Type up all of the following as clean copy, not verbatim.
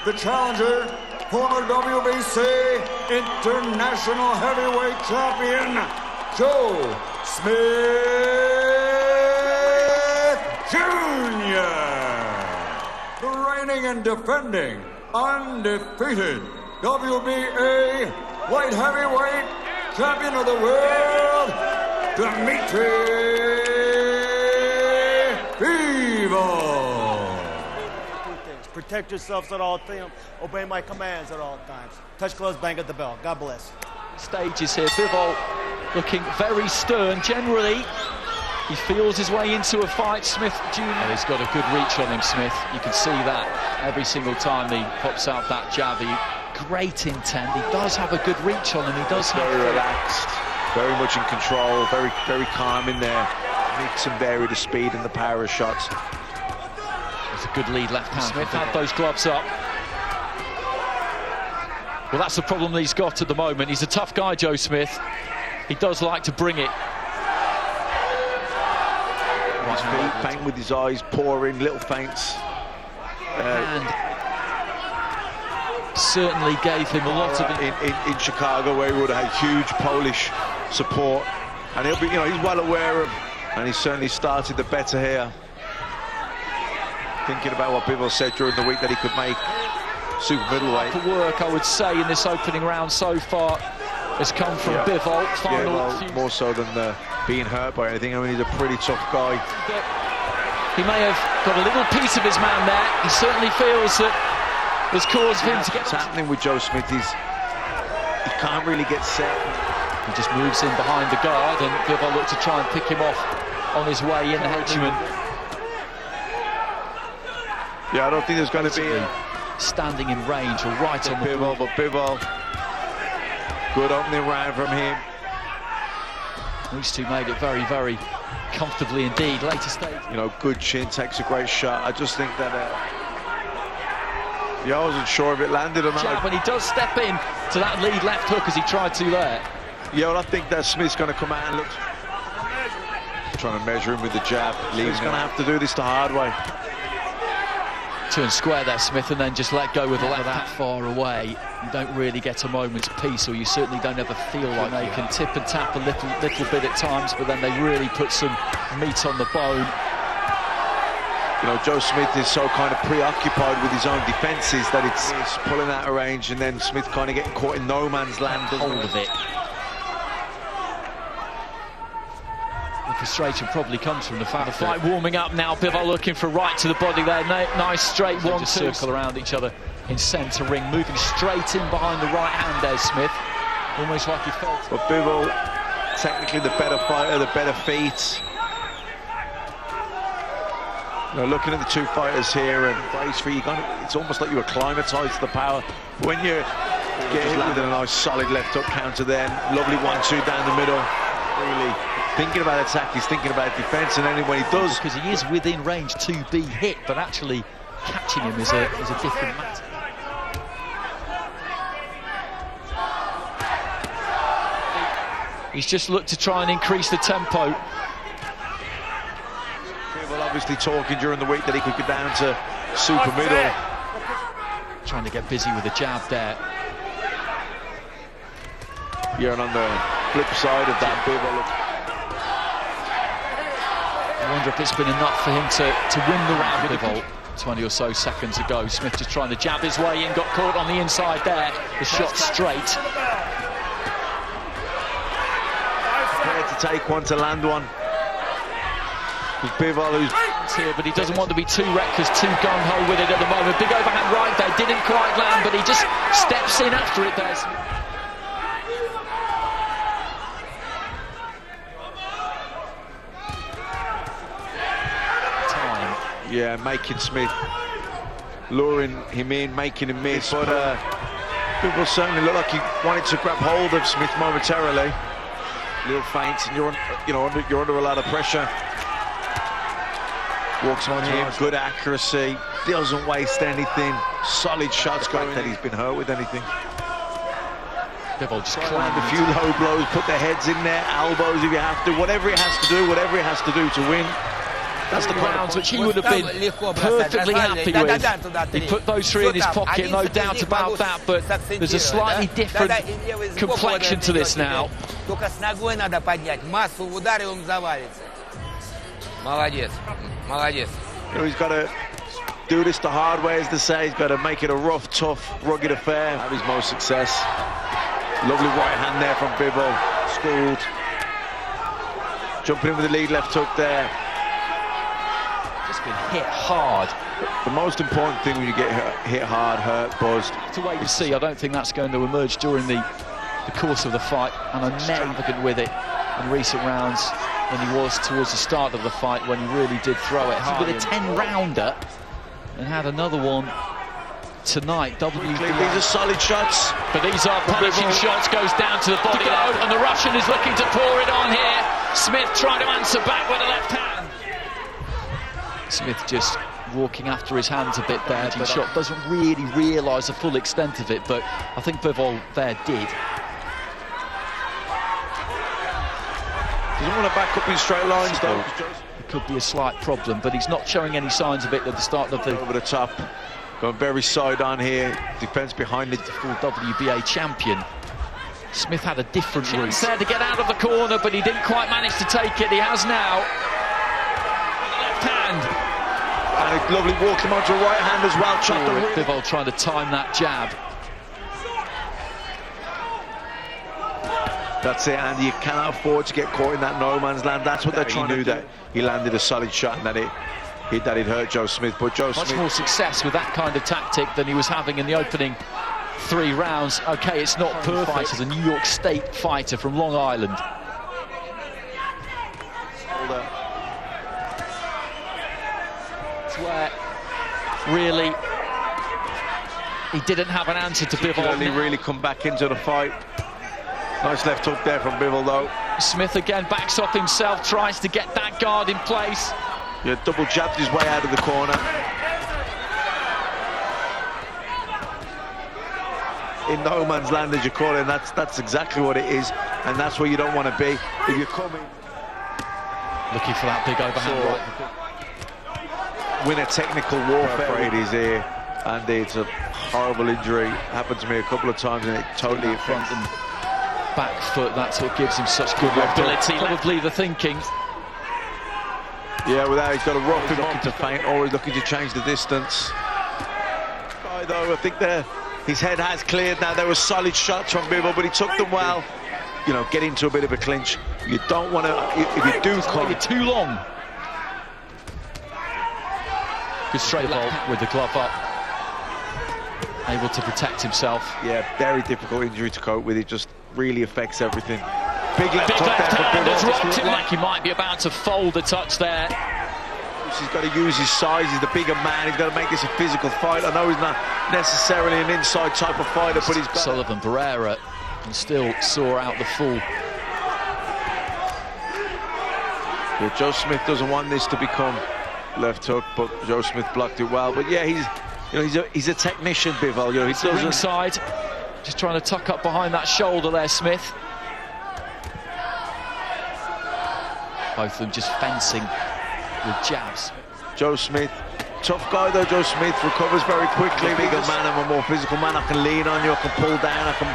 the challenger, former WBC International Heavyweight Champion, Joe Smith Jr., the reigning and defending undefeated WBA Light Heavyweight Champion of the World, Dmitry Bivol. Protect yourselves at all times. Obey my commands at all times. Touch gloves, bang at the bell. God bless. Stages here. Bivol looking very stern. Generally, he feels his way into a fight. Smith Jr. He's got a good reach on him, Smith. You can see that every single time he pops out that jab. Great intent. He does have a good reach on him. He does have very relaxed, very much in control, very calm in there. Mix and vary the speed and the power of shots. It's a good lead left hand. Smith had those gloves up. Well, that's the problem that he's got at the moment. He's a tough guy, Joe Smith. He does like to bring it. His feet, bang with his eyes, pouring little feints. And certainly gave him a lot of in Chicago, where he would have had huge Polish support, and he'll be, he's well aware of, and he certainly started the better here. Thinking about what Bivol said during the week that he could make super middleweight. The work, I would say, in this opening round so far has come from Bivol. More so than being hurt by anything. I mean, he's a pretty tough guy. He may have got a little piece of his man there. He certainly feels that there's cause for him to get... What's happening with Joe Smith is he can't really get set. He just moves in behind the guard, and Bivol looked to try and pick him off on his way in. The henchman. Yeah, I don't think there's going to be standing in range or right on the Bivol, but Bivol, good opening round from him. These two made it very, very comfortably indeed. Later stage. Good chin, takes a great shot. I just think that I wasn't sure if it landed or not. When he does step in to that lead left hook as he tried to there. Yeah, well, I think that Smith's going to come out and look, trying to measure him with the jab. He's going to have to do this the hard way. Turn square there, Smith, and then just let go with the left. That far away, you don't really get a moment's peace, or you certainly don't ever feel like they can tip and tap a little bit at times, but then they really put some meat on the bone. Joe Smith is so kind of preoccupied with his own defences that it's pulling out of range, and then Smith kind of getting caught in no man's land. Hold of it. The frustration probably comes from the fact the fight warming up now. Bivol looking for right to the body there. Nice straight 1-2. Circle around each other in centre ring, moving straight in behind the right hand there, Smith. Almost like he felt. But Bivol, technically the better fighter, the better feet. Looking at the two fighters here, and it's almost like you acclimatised to the power. When you get hit with a nice solid left hook counter, then lovely 1-2 down the middle. Really thinking about attack, he's thinking about defence, and then when he does, because he is within range to be hit, but actually catching him is a different matter. He's just looked to try and increase the tempo. Bivol obviously talking during the week that he could get down to super middle. Trying to get busy with the jab there. Yeah, and on the flip side of that, Bivol. I wonder if it's been enough for him to win the round. Bivol, 20 or so seconds ago. Smith just trying to jab his way in, got caught on the inside there. The shot straight. Prepared to take one, to land one. With Bivol, who's here, but he doesn't want to be too reckless, too gung-ho with it at the moment. Big overhand right there, didn't quite land, but he just steps in after it there. Yeah, making Smith, luring him in, making him miss. But Bivol certainly looked like he wanted to grab hold of Smith momentarily. Little feints, and you're under a lot of pressure. Walks on him, good accuracy, doesn't waste anything. Solid shots going. That he's been hurt with anything. Bivol just land a few low blows, put their heads in there, elbows if you have to, whatever he has to do to win. That's the rounds which he would have been perfectly happy with. He put those three in his pocket, no doubt about that, but there's a slightly different complexion to this now. He's got to do this the hard way, as they say. He's got to make it a rough, tough, rugged affair. Have his most success. Lovely right hand there from Bivol. Schooled. Jumping in with the lead left hook there. Just been hit hard. The most important thing when you get hit hard, hurt, buzzed. To wait and see. I don't think that's going to emerge during the course of the fight. And I'm extravagant with it in recent rounds than he was towards the start of the fight, when he really did throw it hard. With a 10-rounder, and had another one tonight. These are solid shots. But these are punishing shots. Goes down to the body load, and the Russian is looking to pour it on here. Smith trying to answer back with a left hand. Smith just walking after his hands a bit there, but shot doesn't really realise the full extent of it, but I think Bivol there did. Doesn't want to back up in straight lines though. It could be a slight problem, but he's not showing any signs of it at the start of the... Over the top, going very side on here, defence behind it. The full WBA champion. Smith had a different route there to get out of the corner, but he didn't quite manage to take it. He has now. Left hand. And a lovely walk him onto a right hand as well. Bivol trying to time that jab. That's it, Andy. You cannot afford to get caught in that no man's land. That's what they're trying to do. That he landed a solid shot and that it hurt Joe Smith. But Joe Smith, much more success with that kind of tactic than he was having in the opening 3 rounds. Okay, it's not perfect. As a New York State fighter from Long Island. It's where really he didn't have an answer to Bivol. He really come back into the fight. Nice left hook there from Bivol though. Smith again backs off himself, tries to get that guard in place. Yeah, double jabbed his way out of the corner. In no man's land, as you call it, and that's exactly what it is, and that's where you don't want to be. If you're coming, looking for that big overhand right. Win a technical warfare, it is here, and it's a horrible injury. Happened to me a couple of times, and it totally front and back foot. That's what gives him such good mobility. Probably the thinking. Yeah, without he's got to rough him, looking to feint, or he's looking to change the distance. Though I think his head has cleared now. There were solid shots from Bivol, but he took them well. You know, get into a bit of a clinch. You don't want to, if you do come too long. Good straight hold with the glove up. Able to protect himself. Yeah, very difficult injury to cope with. It just really affects everything. Big left hook there for hand has Bivol. rocked him like he might be about to fold a touch there. He's got to use his size. He's the bigger man. He's got to make this a physical fight. I know he's not necessarily an inside type of fighter, but he's got... Sullivan Barrera and still saw out the full. Yeah, Joe Smith doesn't want this to become left hook, but Joe Smith blocked it well. But yeah, he's a technician, Bivol. You know, he doesn't... Ringside, just trying to tuck up behind that shoulder there, Smith. Both of them just fencing with jabs. Joe Smith, tough guy though. Joe Smith recovers very quickly. Bigger man, I'm a more physical man. I can lean on you, I can pull down, I can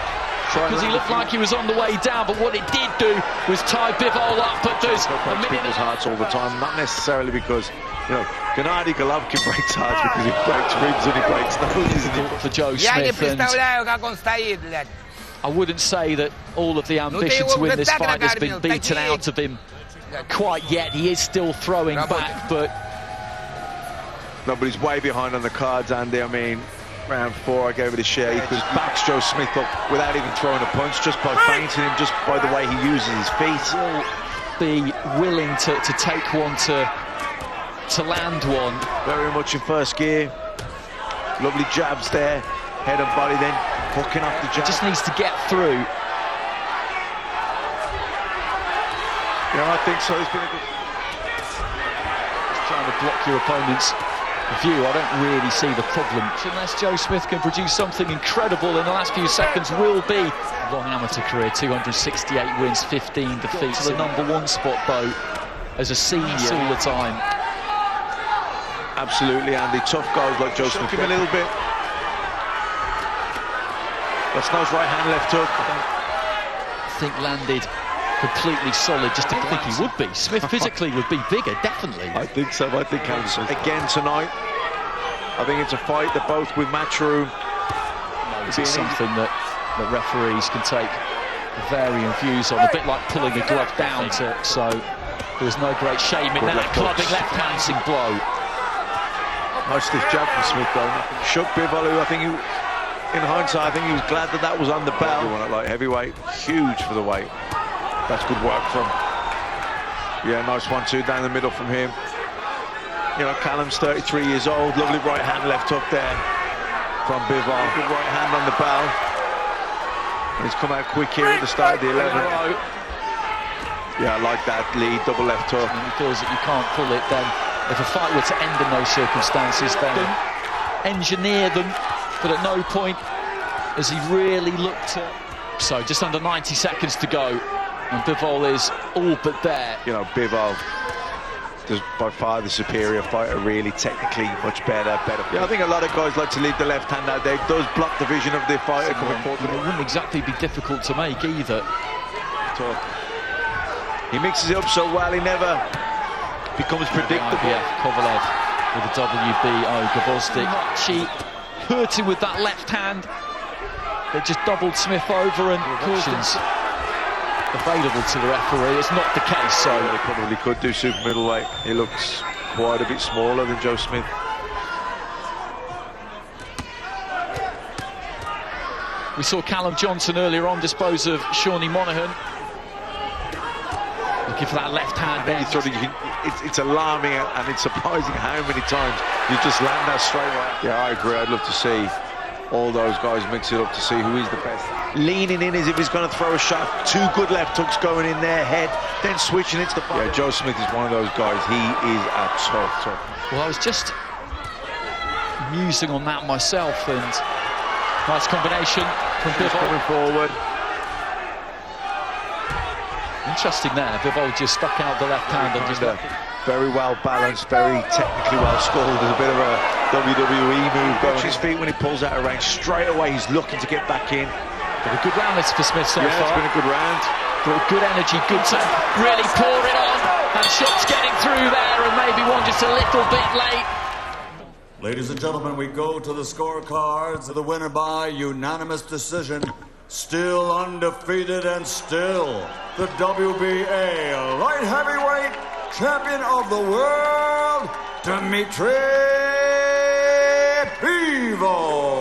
try. Because he looked like he was on the way down, but what it did do was tie Bivol up. But there's a minute. People's hearts all the time, not necessarily because, you know, Gennady Golovkin breaks hearts because he breaks ribs and he breaks noses. For Joe Smith, and I wouldn't say that all of the ambition to win this fight has been beaten out of him quite yet. He is still throwing back, but... No, but he's way behind on the cards, Andy. I mean, round 4, I gave it a share. He could backs Joe Smith up without even throwing a punch, just by feinting him, just by the way he uses his feet. Will be willing to take one, to land one. Very much in first gear. Lovely jabs there. Head and body, then hooking off the jab. He just needs to get through. Yeah, I think so. He's been a good... Just trying to block your opponent's view. I don't really see the problem. Unless Joe Smith can produce something incredible in the last few seconds, will be long amateur career, 268 wins, 15 defeats. To the #1 spot though, as a senior all the time. Absolutely, Andy. Tough goals like Joe Smith. Him a little bit. That's nice right hand, left hook. I think landed completely solid. Just didn't think he would be. Smith physically would be bigger, definitely. I think so. I think again tonight. I think it's a fight. They're both with match room. It's something that referees can take varying views on, a bit like pulling a glove down. So there's no great shame in that clubbing left-handing blow. Nice stiff jab from Smith though. Shook Bivol, who I think in hindsight, I think he was glad that was on the bell. Like heavyweight, huge for the weight. That's good work from. Yeah, nice 1-2 down the middle from him. You know, Callum's 33 years old. Lovely right hand, left hook there from Bivol. Good right hand on the bell. And he's come out quick here at the start of the 11th. Yeah, I like that lead, double left hook. And he feels that you can't pull it, then if a fight were to end in those circumstances, then engineer them, but at no point has he really looked at. So just under 90 seconds to go, and Bivol is all but there. You know, Bivol is by far the superior fighter, really technically much better. Yeah, I think a lot of guys like to leave the left hand out there. It does block the vision of the fighter coming forward. It wouldn't exactly be difficult to make either. He mixes it up so well, he never becomes predictable. Yeah, Kovalev with a WBO. Gvozdyk, cheap, hurting with that left hand. They just doubled Smith over, and cautions available to the referee. It's not the case, so they probably could do super middleweight. He looks quite a bit smaller than Joe Smith. We saw Callum Johnson earlier on dispose of Shawnee Monaghan. Looking for that left hand. It's alarming and it's surprising how many times you just land that straight right. Yeah, I agree. I'd love to see all those guys mix it up to see who is the best. Leaning in as if he's going to throw a shot. Two good left hooks going in their head, then switching into the fight. Yeah, Joe Smith is one of those guys. He is a tough. Well, I was just musing on that myself, and nice combination from Bivol. Coming forward. Interesting there. Bivol just stuck out the left hand and just very well balanced, very technically well scored. There's a bit of a WWE move going. His feet when he pulls out of range. Straight away, he's looking to get back in. But a good round this for Smith so far. Yeah, it's been a good round. Good energy, good time. Really pour it on. And shots getting through there, and maybe one just a little bit late. Ladies and gentlemen, we go to the scorecards. The winner by unanimous decision, still undefeated and still the WBA light heavyweight champion of the world, Dmitry Bivol.